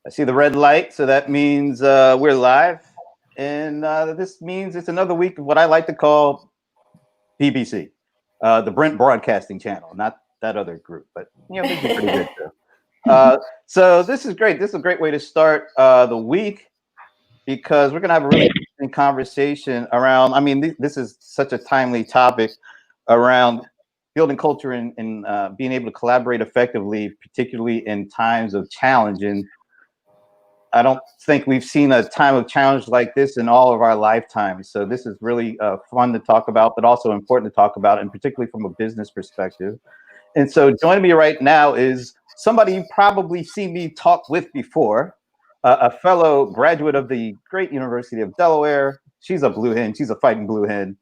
I see the red light, so that means we're live. And this means it's another week of what I like to call BBC, the Brent Broadcasting Channel, not that other group, but they do pretty good too. So this is great. This is a great way to start the week because we're going to have a really interesting conversation around, this is such a timely topic around building culture and being able to collaborate effectively, particularly in times of challenge. And I don't think we've seen a time of challenge like this in all of our lifetimes. So this is really fun to talk about, but also important to talk about, and particularly from a business perspective. And so joining me right now is somebody you've probably seen me talk with before, a fellow graduate of the great University of Delaware. She's a blue hen. She's a fighting blue hen.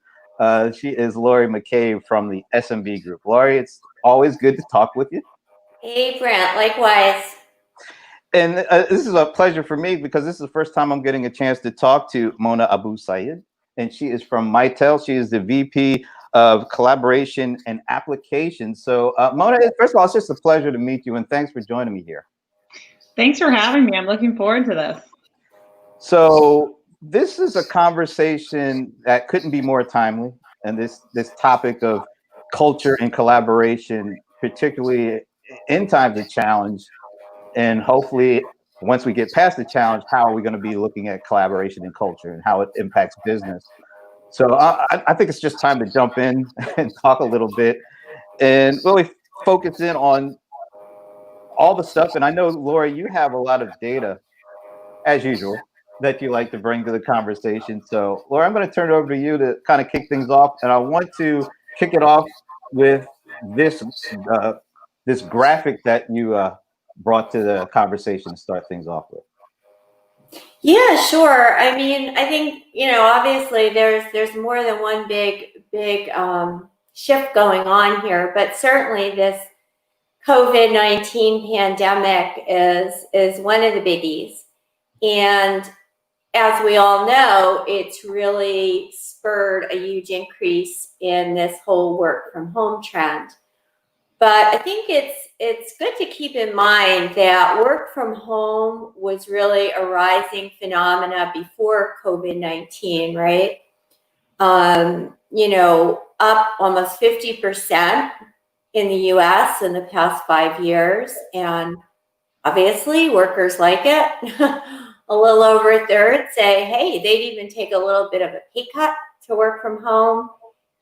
She is Laurie McCabe from the SMB Group. Laurie, it's always good to talk with you. Hey, Brent, likewise. And this is a pleasure for me because this is the first time I'm getting a chance to talk to Mona Abou-Sayed, and she is from Mitel. She is the VP of Collaboration and Applications. So, Mona, first of all, it's just a pleasure to meet you, and thanks for joining me here. Thanks for having me. I'm looking forward to this. So, this is a conversation that couldn't be more timely, and this topic of culture and collaboration, particularly in times of challenge. And hopefully, once we get past the challenge, how are we going to be looking at collaboration and culture and how it impacts business? So I think it's just time to jump in and talk a little bit and really focus in on all the stuff. And I know, Laurie, you have a lot of data, as usual, that you like to bring to the conversation. So, Laurie, I'm going to turn it over to you to kind of kick things off. And I want to kick it off with this this graphic that you brought to the conversation to start things off with. Yeah, sure. I think, obviously there's more than one big shift going on here, but certainly this COVID-19 pandemic is one of the biggies. And as we all know, it's really spurred a huge increase in this whole work from home trend. But I think it's good to keep in mind that work from home was really a rising phenomena before COVID-19, right? Up almost 50% in the US in the past 5 years. And obviously workers like it. A little over a third say, hey, they'd even take a little bit of a pay cut to work from home.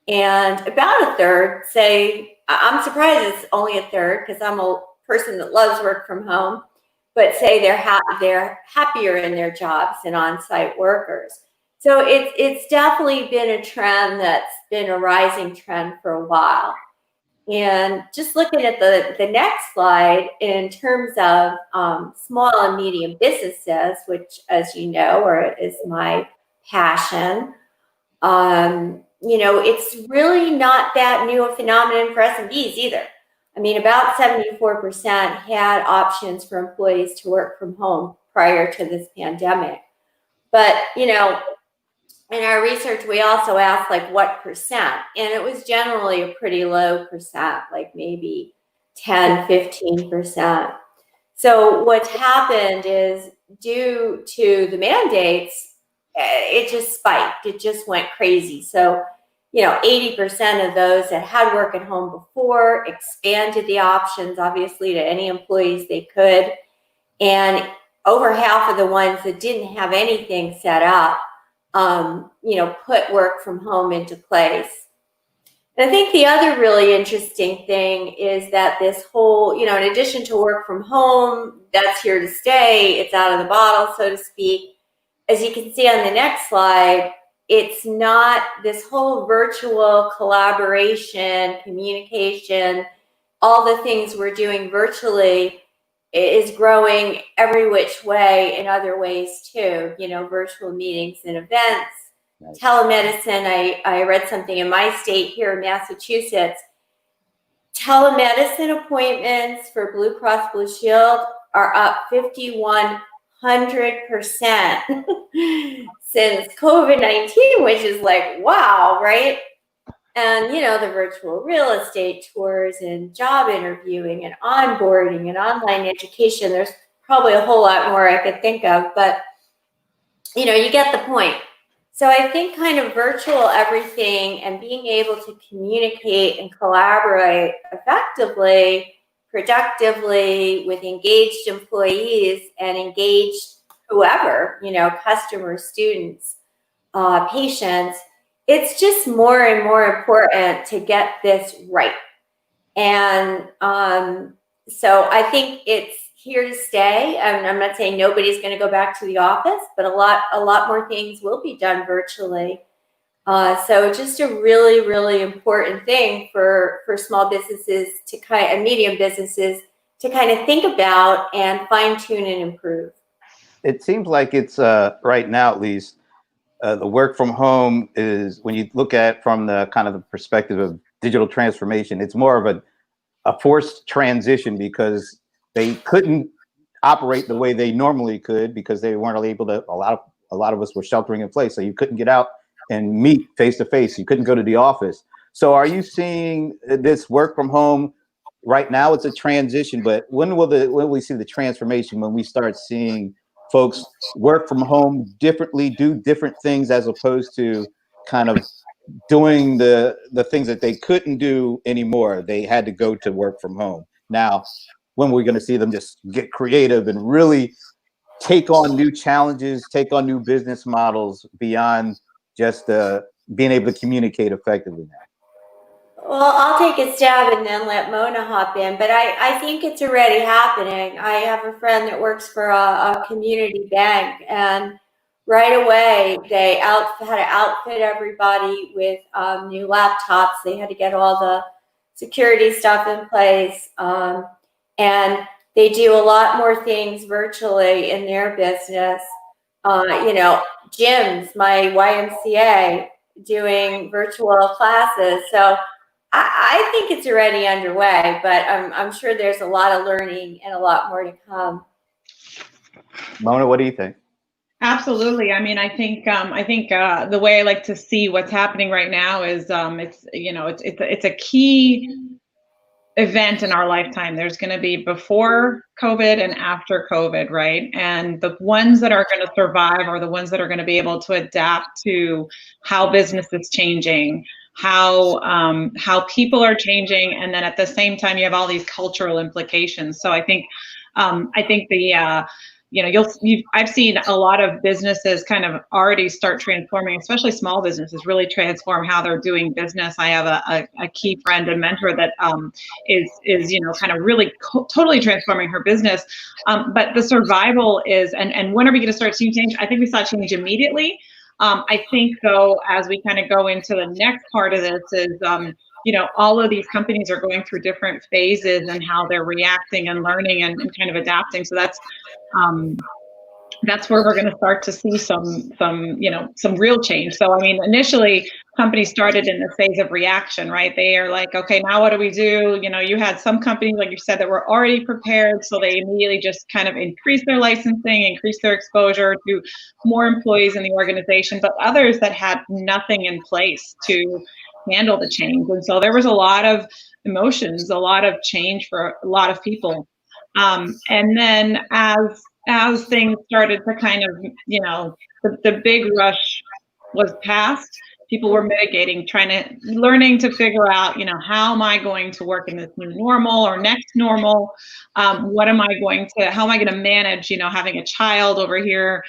And about a third say, I'm surprised it's only a third because I'm a person that loves work from home, but say they're happier in their jobs than on-site workers. So it's definitely been a trend that's been a rising trend for a while. And just looking at the next slide, in terms of small and medium businesses, which, as you know, is my passion, it's really not that new a phenomenon for SMBs either. About 74% had options for employees to work from home prior to this pandemic. But, in our research, we also asked what percent, and it was generally a pretty low percent, like maybe 10, 15%. So what's happened is, due to the mandates, it just spiked. It just went crazy. So, 80% of those that had work at home before expanded the options, obviously, to any employees they could. And over half of the ones that didn't have anything set up, put work from home into place. And I think the other really interesting thing is that this whole, in addition to work from home, that's here to stay, it's out of the bottle, so to speak. As you can see on the next slide, it's not this whole virtual collaboration, communication, all the things we're doing virtually is growing every which way in other ways too, virtual meetings and events. Nice. Telemedicine, I read something in my state here in Massachusetts. Telemedicine appointments for Blue Cross Blue Shield are up 5,100% since COVID-19, which is wow, right? And, the virtual real estate tours and job interviewing and onboarding and online education, there's probably a whole lot more I could think of, but you know, you get the point. So I think kind of virtual everything and being able to communicate and collaborate effectively, productively with engaged employees and engaged whoever, you know, customers, students, patients, it's just more and more important to get this right. And so I think it's here to stay. I'm not saying nobody's going to go back to the office, but a lot more things will be done virtually. So just a really, really important thing for small businesses to and medium businesses to kind of think about and fine tune and improve. It seems like it's right now, at least, the work from home is, when you look at from the kind of the perspective of digital transformation, it's more of a forced transition because they couldn't operate the way they normally could because they weren't able to. A lot of us were sheltering in place, so you couldn't get out and meet face to face. You couldn't go to the office. So are you seeing this work from home right now? It's a transition, but when will we see the transformation, when we start seeing folks work from home differently, do different things, as opposed to kind of doing the things that they couldn't do anymore? They had to go to work from home. Now, when we're going to see them just get creative and really take on new challenges, take on new business models beyond just being able to communicate effectively now? Well, I'll take a stab and then let Mona hop in, but I think it's already happening. I have a friend that works for a community bank, and right away they had to outfit everybody with new laptops. They had to get all the security stuff in place, and they do a lot more things virtually in their business. You know, gyms, my YMCA, doing virtual classes. So I think it's already underway, but I'm sure there's a lot of learning and a lot more to come. Mona, what do you think? Absolutely. I mean, I think the way I like to see what's happening right now is it's a key event in our lifetime. There's going to be before COVID and after COVID, right? And the ones that are going to survive are the ones that are going to be able to adapt to how business is changing, how people are changing, and then at the same time you have all these cultural implications. So I think I've seen a lot of businesses kind of already start transforming, especially small businesses, really transform how they're doing business. I have a key friend and mentor that is kind of really totally transforming her business. But the survival is, and when are we going to start seeing change? I think we saw change immediately. I think, though, as we kind of go into the next part of this is, all of these companies are going through different phases and how they're reacting and learning and kind of adapting. So that's where we're going to start to see some real change. So, I mean, initially companies started in the phase of reaction, right? They are like, okay, now what do we do? You had some companies, like you said, that were already prepared. So they immediately just kind of increased their licensing, increased their exposure to more employees in the organization, but others that had nothing in place to handle the change. And so there was a lot of emotions, a lot of change for a lot of people. And then as things started to kind of, the big rush was past, people were mitigating, learning to figure out, how am I going to work in this new normal or next normal? How am I going to manage, having a child over here,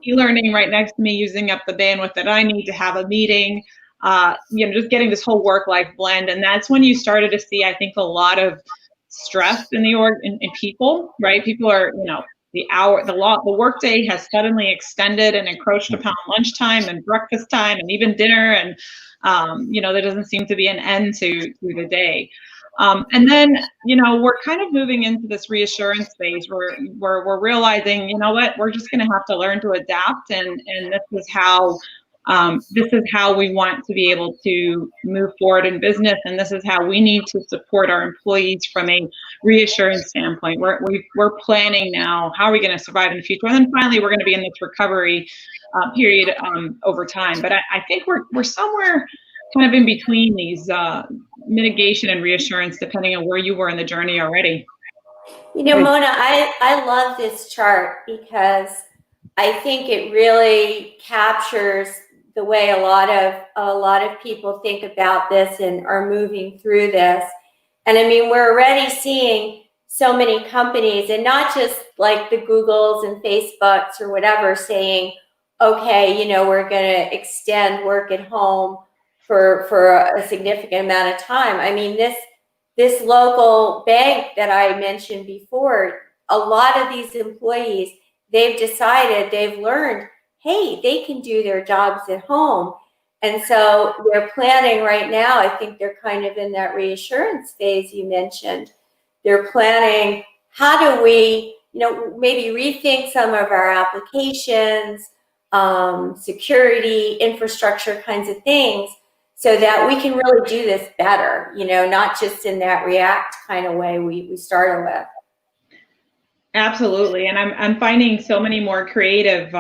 e-learning right next to me, using up the bandwidth that I need to have a meeting, just getting this whole work-life blend. And that's when you started to see, I think, a lot of stress in the in people, right? People are, the workday has suddenly extended and encroached upon lunchtime and breakfast time and even dinner. And, there doesn't seem to be an end to the day. And then, we're kind of moving into this reassurance phase where we're realizing, we're just going to have to learn to adapt. And this is how we want to be able to move forward in business, and this is how we need to support our employees from a reassurance standpoint. We're planning now, how are we going to survive in the future? And then finally, we're going to be in this recovery period over time. But I think we're somewhere kind of in between these mitigation and reassurance, depending on where you were in the journey already. You know, Mona, I love this chart because I think it really captures the way a lot of people think about this and are moving through this. And I mean, we're already seeing so many companies, and not just like the Googles and Facebooks or whatever, saying, okay, you know, we're going to extend work at home for a significant amount of time. I mean, this local bank that I mentioned before, a lot of these employees, they've decided, they've learned, hey, they can do their jobs at home. And so they're planning right now, I think they're kind of in that reassurance phase you mentioned. They're planning, how do we, you know, maybe rethink some of our applications, security, infrastructure kinds of things, so that we can really do this better, you know, not just in that react kind of way we started with. Absolutely, and I'm finding so many more creative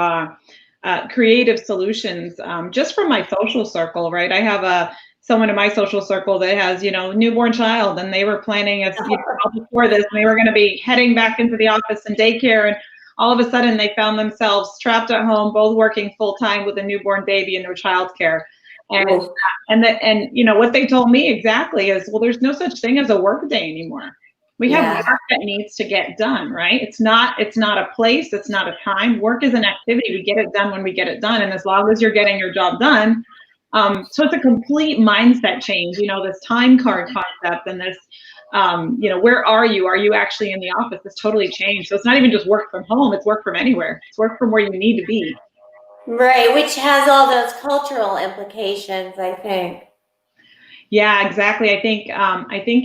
creative solutions just from my social circle, right? I have someone in my social circle that has, you know, newborn child, and they were planning as you know, before this, and they were going to be heading back into the office and daycare, and all of a sudden they found themselves trapped at home, both working full time with a newborn baby and no childcare. And you know what they told me exactly is, well, there's no such thing as a work day anymore. We have work that needs to get done, right? It's not a place, it's not a time. Work is an activity. We get it done when we get it done, and as long as you're getting your job done. So it's a complete mindset change. You know, this time card concept and this, you know, where are you? Are you actually in the office? It's totally changed. So it's not even just work from home. It's work from anywhere. It's work from where you need to be. Right, which has all those cultural implications, I think. Yeah, exactly. I think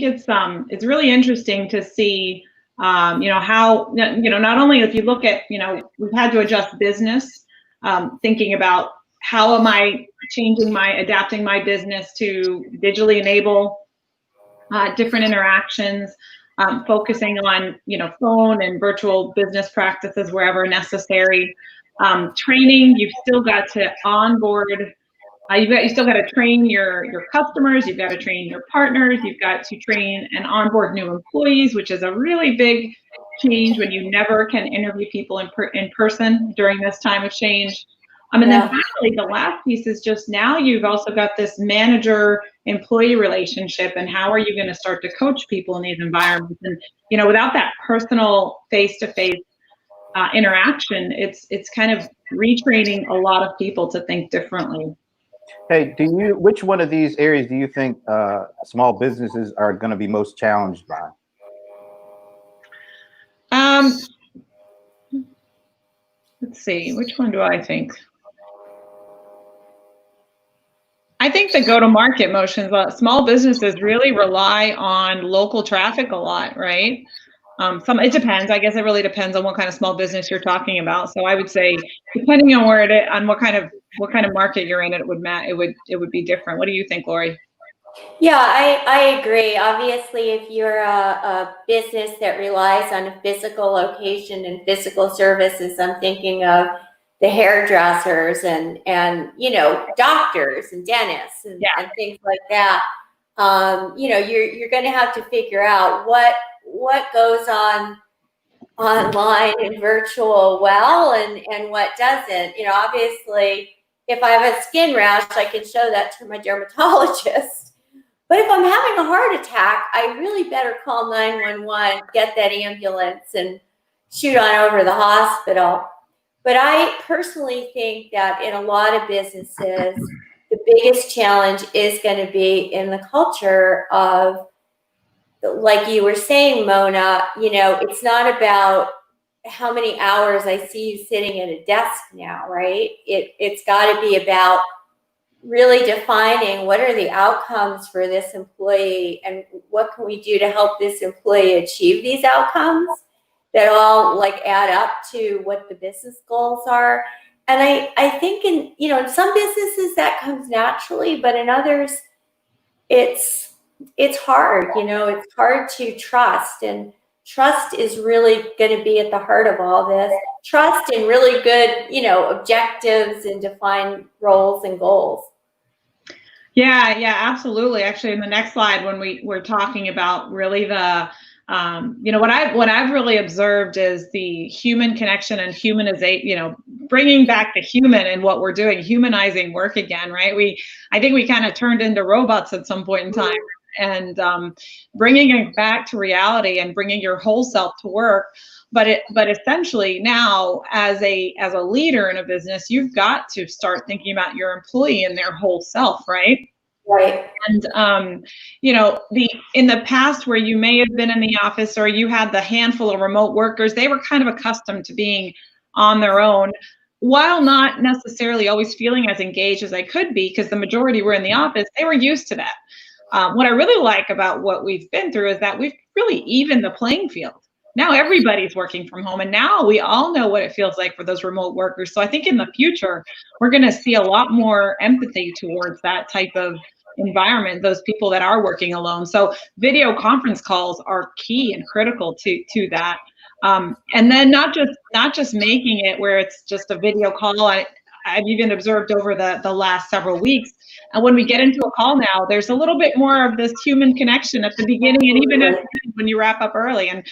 it's really interesting to see, you know, how, you know, not only if you look at, you know, we've had to adjust business, thinking about how am I adapting my business to digitally enable different interactions, focusing on, you know, phone and virtual business practices wherever necessary. Training, you've still got to onboard. You still got to train your customers. You've got to train your partners. You've got to train and onboard new employees, which is a really big change when you never can interview people in person during this time of change. And then finally, the last piece is just now you've also got this manager-employee relationship, and how are you going to start to coach people in these environments? And you know, without that personal face-to-face interaction, it's kind of retraining a lot of people to think differently. Hey, which one of these areas do you think small businesses are going to be most challenged by? Let's see, which one do I think? I think the go-to-market motions, small businesses really rely on local traffic a lot, right? It depends. I guess it really depends on what kind of small business you're talking about. So I would say, depending on on what kind of market you're in, it would be different. What do you think, Laurie? Yeah, I agree. Obviously, if you're a business that relies on a physical location and physical services, I'm thinking of the hairdressers and you know, doctors and dentists and things like that. You know, you're going to have to figure out what goes on online and virtual well and what doesn't. You know, obviously, if I have a skin rash, I can show that to my dermatologist. But if I'm having a heart attack, I really better call 911, get that ambulance, and shoot on over to the hospital. But I personally think that in a lot of businesses, the biggest challenge is going to be in the culture of, like you were saying, Mona, you know, it's not about how many hours I see you sitting at a desk now, right? It's got to be about really defining what are the outcomes for this employee and what can we do to help this employee achieve these outcomes that all like add up to what the business goals are. And I think in some businesses that comes naturally, but in others it's hard. You know, it's hard to trust, and trust is really going to be at the heart of all this. Trust in really good, you know, objectives and defined roles and goals. Yeah, absolutely. Actually, in the next slide, when we're talking about really the What I've really observed is the human connection and humanization, bringing back the human in what we're doing, humanizing work again, right? I think we kind of turned into robots at some point in time, and bringing it back to reality and bringing your whole self to work. But essentially now, as a leader in a business, you've got to start thinking about your employee and their whole self, right? Right. And in the past, where you may have been in the office or you had the handful of remote workers, they were kind of accustomed to being on their own, while not necessarily always feeling as engaged as they could be, because the majority were in the office. They were used to that. What I really like about what we've been through is that we've really evened the playing field. Now everybody's working from home, and now we all know what it feels like for those remote workers. So I think in the future, we're going to see a lot more empathy towards that type of environment, those people that are working alone. So video conference calls are key and critical to that. And then not just making it where it's just a video call. I've even observed over the last several weeks, and when we get into a call now, there's a little bit more of this human connection at the beginning, and even at the end when you wrap up early, and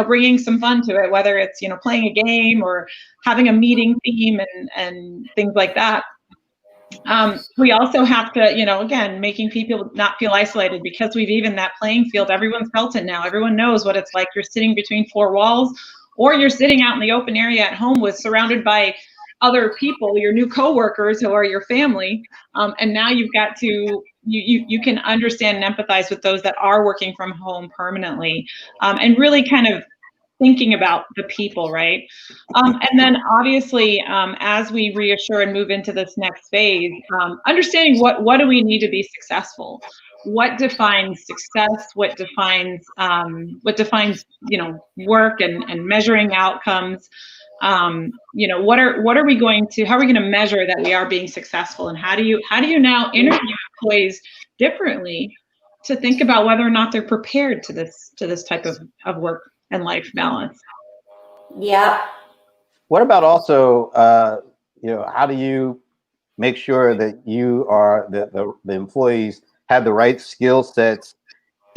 bringing some fun to it, whether it's playing a game or having a meeting theme and things like that. We also have to, again, making people not feel isolated, because we've evened that playing field. Everyone's felt it now. Everyone knows what it's like. You're sitting between four walls, or you're sitting out in the open area at home surrounded by other people, your new coworkers who are your family. And now you've got to, you can understand and empathize with those that are working from home permanently, and really kind of thinking about the people, right? And then obviously, as we reassure and move into this next phase, understanding what do we need to be successful? What defines success? What defines work and measuring outcomes? What are we going to, how are we going to measure that we are being successful? And how do you now interview employees differently to think about whether or not they're prepared to this type of work and life balance? Yeah. What about also, how do you make sure that the employees have the right skill sets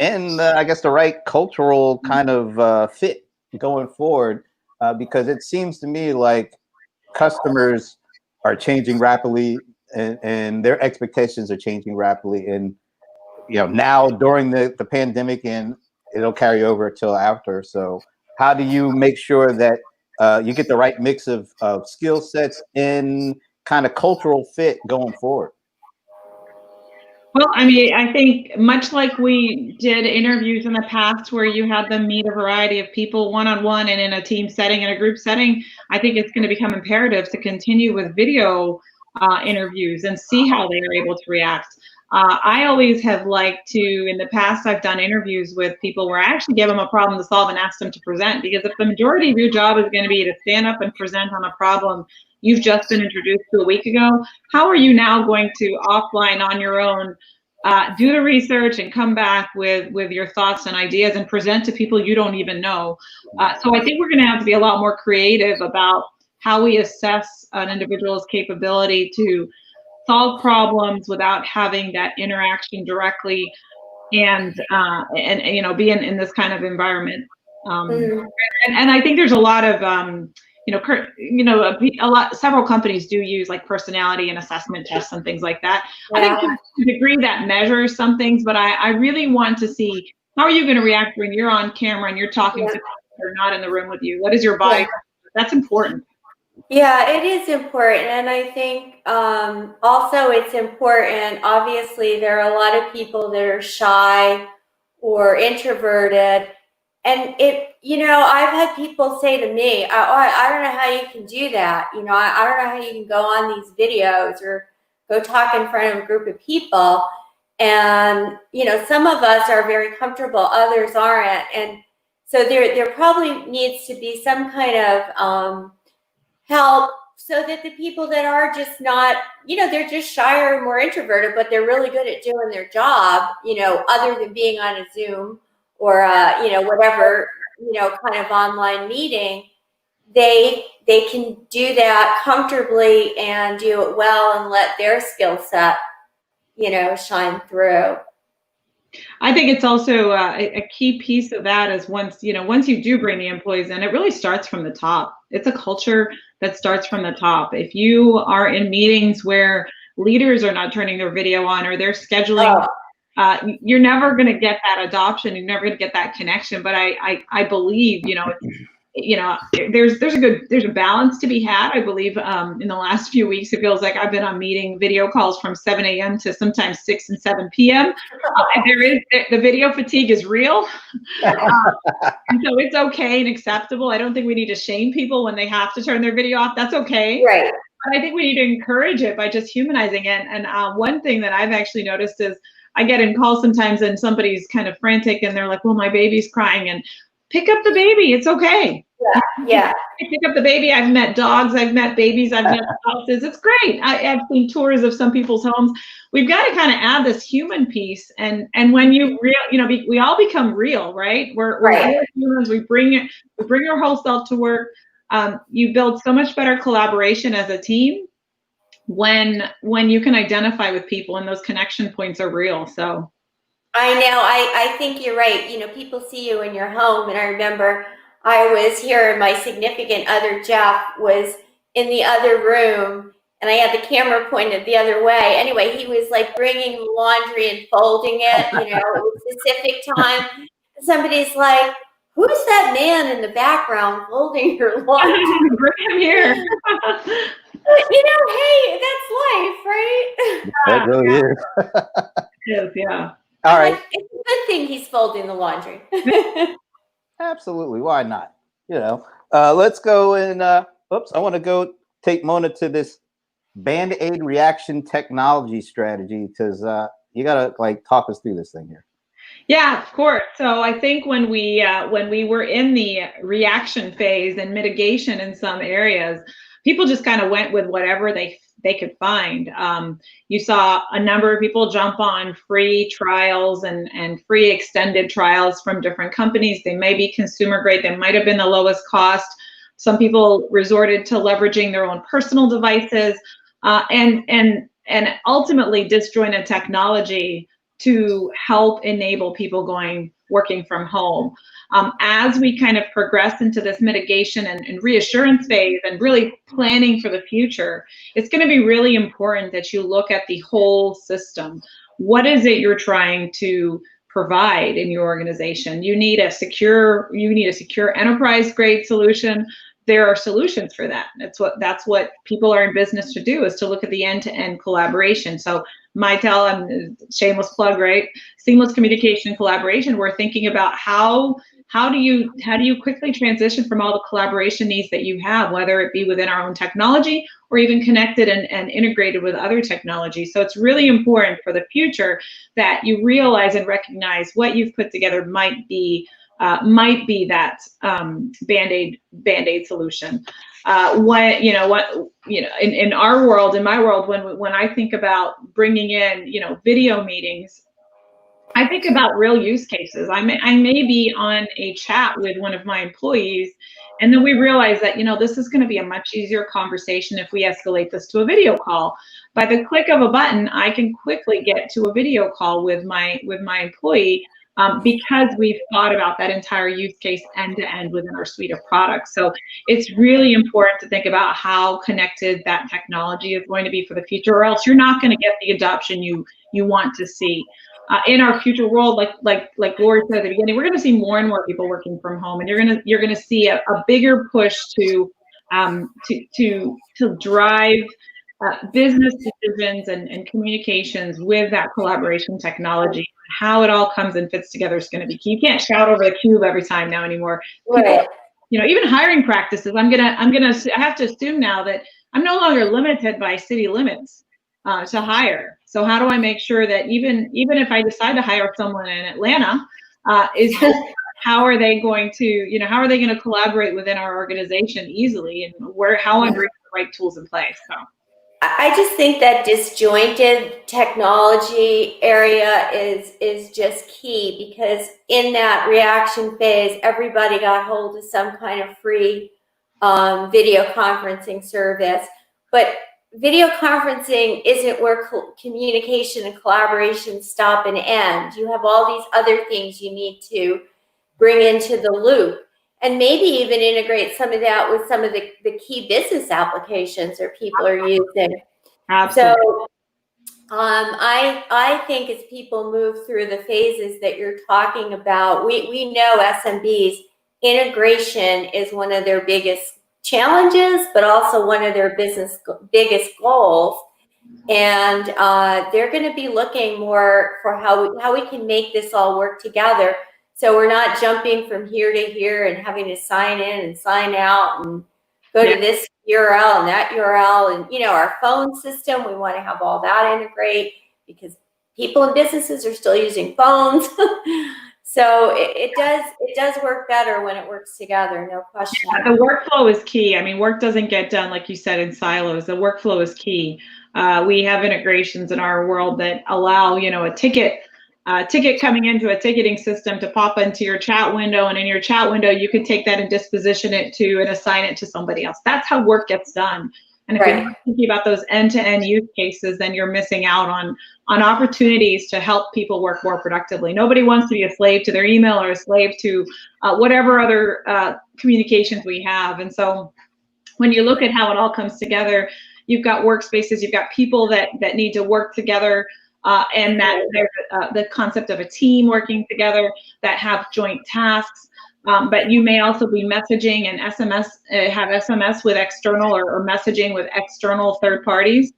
and I guess the right cultural kind of fit going forward? Because it seems to me like customers are changing rapidly, and their expectations are changing rapidly. And now during the pandemic, and it'll carry over till after. So how do you make sure that you get the right mix of skill sets and kind of cultural fit going forward? Well, I mean, I think much like we did interviews in the past where you had them meet a variety of people one-on-one and in a team setting and a group setting, I think it's going to become imperative to continue with video interviews and see how they are able to react. I always have liked to, in the past, I've done interviews with people where I actually give them a problem to solve and ask them to present, because if the majority of your job is going to be to stand up and present on a problem you've just been introduced to a week ago, how are you now going to offline on your own do the research and come back with your thoughts and ideas and present to people you don't even know? So I think we're going to have to be a lot more creative about how we assess an individual's capability to solve problems without having that interaction directly, and be in this kind of environment. And I think there's a lot of several companies do use like personality and assessment tests and things like that. Yeah. I think to a degree that measures some things, but I really want to see, how are you going to react when you're on camera and you're talking to people that are not in the room with you? What is your body? Yeah. That's important. Yeah, it is important. And I think also it's important, obviously there are a lot of people that are shy or introverted. And I've had people say to me, I don't know how you can do that. I don't know how you can go on these videos or go talk in front of a group of people. And, some of us are very comfortable, others aren't. And so there probably needs to be some kind of help so that the people that are just not, they're just shy or more introverted, but they're really good at doing their job, other than being on a Zoom or whatever kind of online meeting, they can do that comfortably and do it well and let their skill set shine through. I think it's also a key piece of that is once you do bring the employees in, it really starts from the top. It's a culture that starts from the top. If you are in meetings where leaders are not turning their video on or they're scheduling, you're never going to get that adoption. You're never going to get that connection. But I believe, there's a balance to be had. I believe in the last few weeks, it feels like I've been on video calls from 7 a.m. to sometimes 6 and 7 p.m. The video fatigue is real. And so it's okay and acceptable. I don't think we need to shame people when they have to turn their video off. That's okay. Right. But I think we need to encourage it by just humanizing it. And one thing that I've actually noticed is I get in calls sometimes and somebody's kind of frantic and they're like, well, my baby's crying, and pick up the baby. It's okay. Yeah. Pick up the baby. I've met dogs. I've met babies. I've met houses. It's great. I've seen tours of some people's homes. We've got to kind of add this human piece. And when we all become real, right? We're real humans. We bring our whole self to work. You build so much better collaboration as a team when you can identify with people and those connection points are real. So I know. I think you're right. People see you in your home, and I remember I was here and my significant other, Jeff, was in the other room and I had the camera pointed the other way. Anyway, he was like bringing laundry and folding it, it was Pacific time. Somebody's like, who's that man in the background folding your laundry? Bring him here. Hey, that's life, right? That really is. It is, yeah. All right. It's a good thing he's folding the laundry. Absolutely. Why not? Let's go and I want to go take Mona to this Band-Aid reaction technology strategy, because you got to talk us through this thing here. Yeah, of course. So I think when we were in the reaction phase and mitigation in some areas, people just kind of went with whatever they could find. You saw a number of people jump on free trials and free extended trials from different companies. They may be consumer grade. They might have been the lowest cost. Some people resorted to leveraging their own personal devices and ultimately disjointed technology to help enable people working from home. As we kind of progress into this mitigation and reassurance phase and really planning for the future, it's going to be really important that you look at the whole system. What is it you're trying to provide in your organization? You need a secure enterprise grade solution. There are solutions for that. That's what people are in business to do, is to look at the end-to-end collaboration. So Mitel, and shameless plug, right? Seamless communication and collaboration. We're thinking about how do you quickly transition from all the collaboration needs that you have, whether it be within our own technology or even connected and integrated with other technology. So it's really important for the future that you realize and recognize what you've put together might be that Band-Aid solution. In our world, in my world, when I think about bringing in, video meetings, I think about real use cases. I may be on a chat with one of my employees, and then we realize that, this is going to be a much easier conversation if we escalate this to a video call. By the click of a button, I can quickly get to a video call with my employee, because we've thought about that entire use case end to end within our suite of products. So it's really important to think about how connected that technology is going to be for the future, or else you're not going to get the adoption you want to see. In our future world, like Laurie said at the beginning, we're going to see more and more people working from home, and you're going to see a bigger push to drive business decisions and communications with that collaboration technology. How it all comes and fits together is going to be key. You can't shout over the cube every time now anymore. Right. People, even hiring practices. I have to assume now that I'm no longer limited by city limits to hire. So how do I make sure that even if I decide to hire someone in Atlanta, how are they going to collaborate within our organization easily, and how I bring the right tools in place? So I just think that disjointed technology area is just key, because in that reaction phase, everybody got hold of some kind of free video conferencing service. But video conferencing isn't where communication and collaboration stop and end. You have all these other things you need to bring into the loop, and maybe even integrate some of that with some of the key business applications that people are using. Absolutely. So I think as people move through the phases that you're talking about, we know SMBs integration is one of their biggest challenges, but also one of their biggest goals. And they're going to be looking more for how we can make this all work together. So we're not jumping from here to here and having to sign in and sign out and go to this URL and that URL. And, our phone system, we want to have all that integrate because people and businesses are still using phones. So it does work better when it works together, no question. Yeah, the workflow is key. I mean, work doesn't get done, like you said, in silos. The workflow is key. We have integrations in our world that allow, a ticket coming into a ticketing system to pop into your chat window, and in your chat window, you can take that and disposition it to and assign it to somebody else. That's how work gets done. And if you're not thinking about those end-to-end use cases, then you're missing out on opportunities to help people work more productively. Nobody wants to be a slave to their email or a slave to whatever other communications we have. And so when you look at how it all comes together, you've got workspaces, you've got people that need to work together, and that there's the concept of a team working together that have joint tasks. But you may also be messaging and have SMS with external or messaging with external third parties,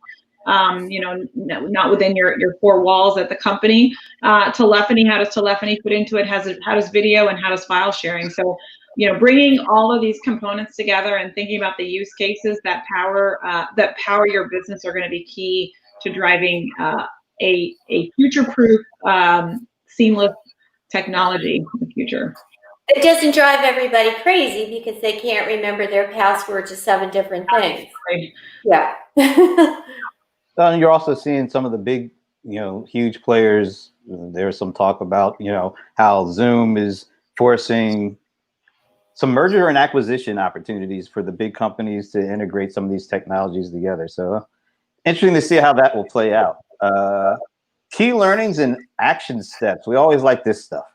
not within your four walls at the company. Telephony, how does telephony fit into it? How does video and how does file sharing? So, bringing all of these components together and thinking about the use cases that power your business are going to be key to driving a future-proof, seamless technology in the future. It doesn't drive everybody crazy because they can't remember their password to 7 different things. Right. Yeah. You're also seeing some of the big, huge players. There's some talk about, how Zoom is forcing some merger and acquisition opportunities for the big companies to integrate some of these technologies together. So interesting to see how that will play out. Key learnings and action steps. We always like this stuff.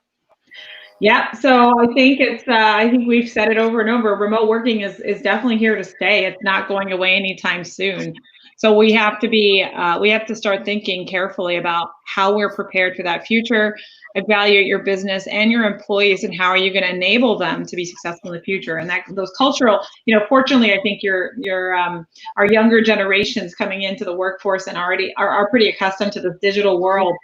Yeah, so I think I think we've said it over and over. Remote working is definitely here to stay. It's not going away anytime soon. So we have to start thinking carefully about how we're prepared for that future, evaluate your business and your employees, and how are you going to enable them to be successful in the future. And those cultural, fortunately, I think our younger generations coming into the workforce and already are pretty accustomed to this digital world.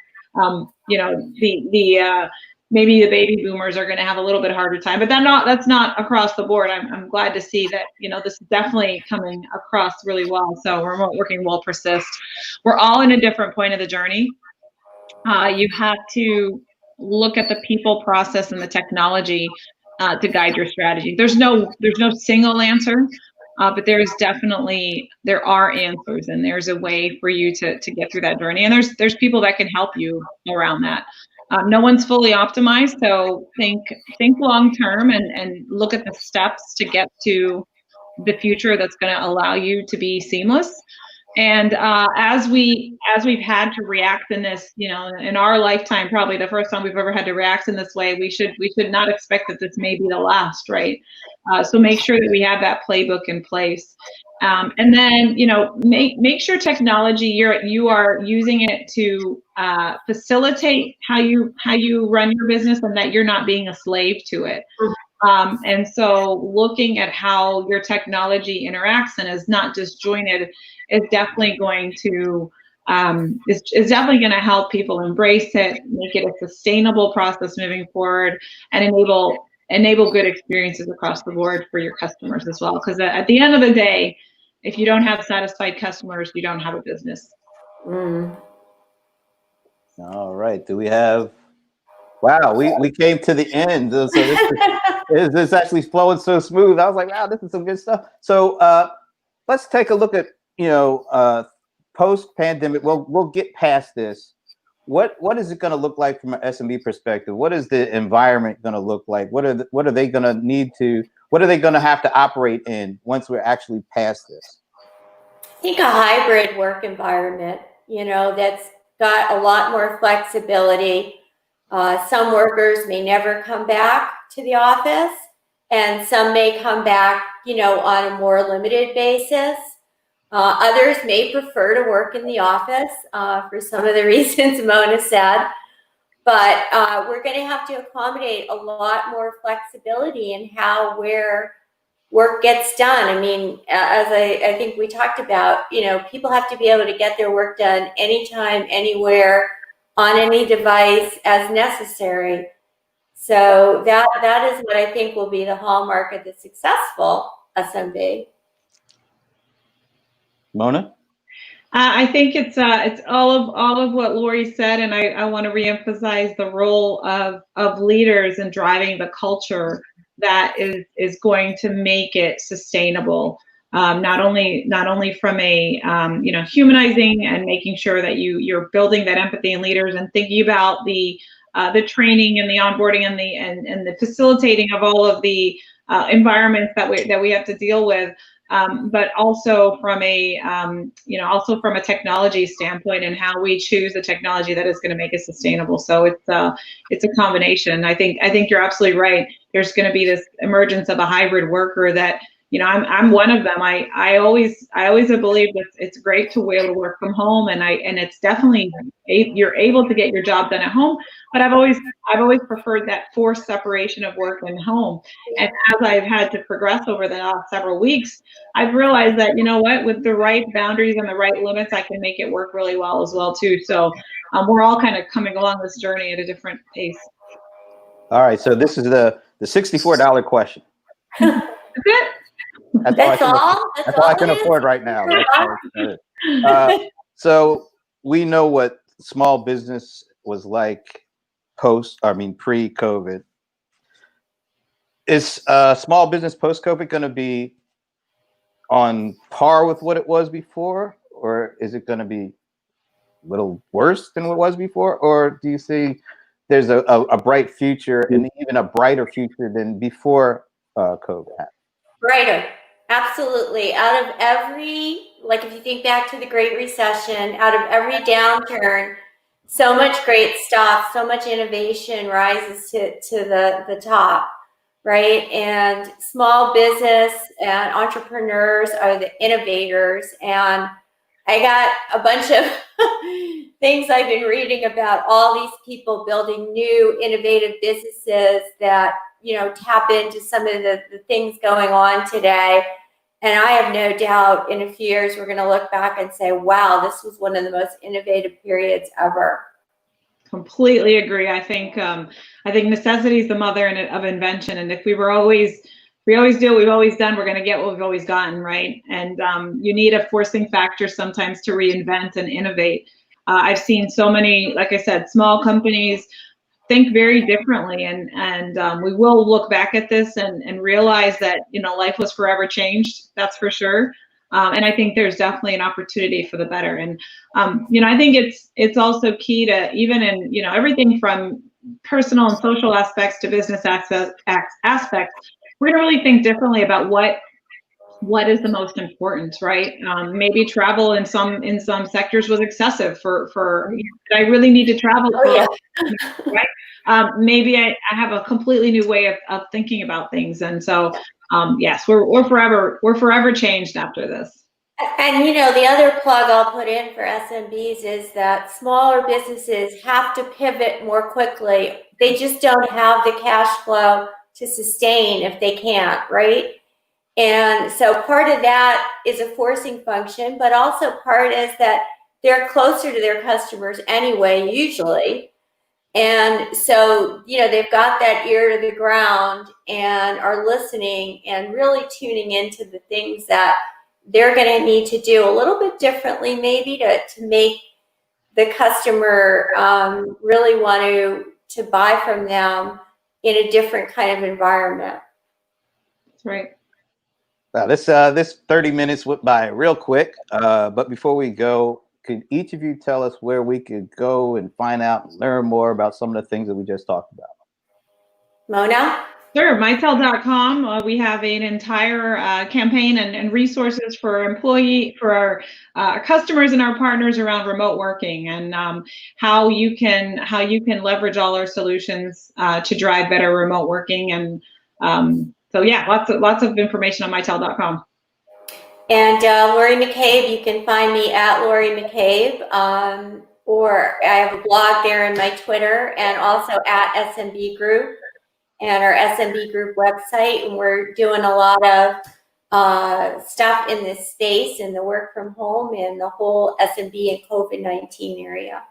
Maybe the baby boomers are going to have a little bit harder time, but that's not across the board. I'm glad to see that, this is definitely coming across really well. So remote working will persist. We're all in a different point of the journey. You have to look at the people, process, and the technology to guide your strategy. There's no single answer, but there are answers, and there's a way for you to get through that journey. And there's people that can help you around that. No one's fully optimized, so think long term and look at the steps to get to the future that's going to allow you to be seamless. And as we've had to react in this, in our lifetime, probably the first time we've ever had to react in this way, we should not expect that this may be the last, right? So make sure that we have that playbook in place. And then, make sure technology, you are using it to facilitate how you run your business, and that you're not being a slave to it. And so looking at how your technology interacts and is not disjointed is definitely going to help people embrace it, make it a sustainable process moving forward, and enable good experiences across the board for your customers as well. Because at the end of the day, if you don't have satisfied customers, you don't have a business. All right. Do we have? Wow, we came to the end. So this is actually flowing so smooth. I was like, wow, this is some good stuff. So let's take a look at post-pandemic. We'll get past this. What is it going to look like from an SMB perspective? What is the environment going to look like? What are they going to need to? What are they going to have to operate in once we're actually past this? I think a hybrid work environment, that's got a lot more flexibility. Some workers may never come back to the office, and some may come back, on a more limited basis. Others may prefer to work in the office for some of the reasons Mona said. But we're going to have to accommodate a lot more flexibility in where work gets done. I mean, as I think we talked about, people have to be able to get their work done anytime, anywhere, on any device as necessary. So that is what I think will be the hallmark of the successful SMB. Mona? I think it's all of what Laurie said, and I want to reemphasize the role of leaders in driving the culture that is going to make it sustainable. Not only from a humanizing and making sure that you're building that empathy in leaders and thinking about the training and the onboarding and the facilitating of all of the environments that we have to deal with. But also from a technology standpoint and how we choose the technology that is going to make it sustainable. So it's a combination. I think you're absolutely right. There's going to be this emergence of a hybrid worker that, I'm one of them. I always have believed that it's great to be able to work from home, and it's definitely you're able to get your job done at home. But I've always preferred that forced separation of work and home. And as I've had to progress over the last several weeks, I've realized that, with the right boundaries and the right limits, I can make it work really well as well too. So we're all kind of coming along this journey at a different pace. All right, so this is the $64 question. That's it. That's all I can afford right now. So we know what small business was like pre-COVID. Is small business post-COVID going to be on par with what it was before, or is it going to be a little worse than what it was before? Or do you see there's a bright future, and even a brighter future than before COVID happened? Brighter, absolutely. Out of every, if you think back to the Great Recession, out of every downturn, so much great stuff, so much innovation rises to the top. Right? And small business and entrepreneurs are the innovators. And I got a bunch of things I've been reading about all these people building new innovative businesses that, tap into some of the things going on today. And I have no doubt in a few years, we're going to look back and say, wow, this was one of the most innovative periods ever. Completely agree. I think necessity is the mother of invention, and if we always do what we've always done, we're going to get what we've always gotten, right? And you need a forcing factor sometimes to reinvent and innovate. I've seen so many, like I said, small companies think very differently, and we will look back at this and realize that life was forever changed. That's for sure. And I think there's definitely an opportunity for the better. And, I think it's also key to, even in, everything from personal and social aspects to business aspects, we're going to really think differently about what is the most important, right? Maybe travel in some sectors was excessive for I really need to travel, right? Maybe I have a completely new way of thinking about things. And so, yes, we're forever changed after this. And the other plug I'll put in for SMBs is that smaller businesses have to pivot more quickly. They just don't have the cash flow to sustain if they can't, right? And so part of that is a forcing function, but also part is that they're closer to their customers anyway, usually. And so, they've got that ear to the ground and are listening and really tuning into the things that they're going to need to do a little bit differently, maybe to make the customer really want to buy from them in a different kind of environment. That's right. Wow, this 30 minutes went by real quick. But before we go, could each of you tell us where we could go and find out and learn more about some of the things that we just talked about? Mona? Sure, Mitel.com. We have an entire campaign and resources for our customers and our partners around remote working, and how you can leverage all our solutions to drive better remote working. And so yeah, lots of information on Mitel.com. And Laurie McCabe, you can find me at Laurie McCabe, or I have a blog there in my Twitter, and also at SMB Group and our SMB Group website. And we're doing a lot of stuff in this space, in the work from home and the whole SMB and COVID-19 area.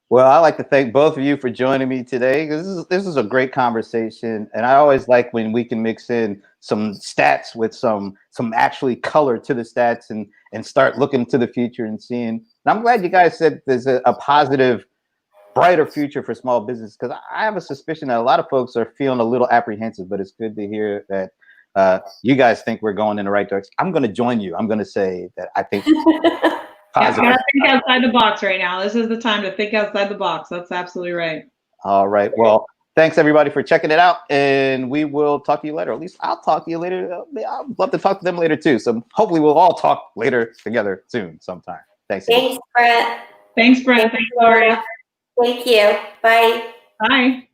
Well, I'd like to thank both of you for joining me today, because this is a great conversation, and I always like when we can mix in some stats with some actually color to the stats, and start looking to the future and seeing. And I'm glad you guys said there's a positive, brighter future for small business, because I have a suspicion that a lot of folks are feeling a little apprehensive, but it's good to hear that you guys think we're going in the right direction. I'm going to join you. I'm going to say that I think. Yeah, gotta think outside the box right now. This is the time to think outside the box. That's absolutely right. All right. Well, thanks everybody for checking it out, and we will talk to you later. At least I'll talk to you later. I'd love to talk to them later too. So hopefully we'll all talk later together soon sometime. Thanks. Thanks, Brent. Thanks, Brent. Thanks, Laurie. Thank you. Bye. Bye.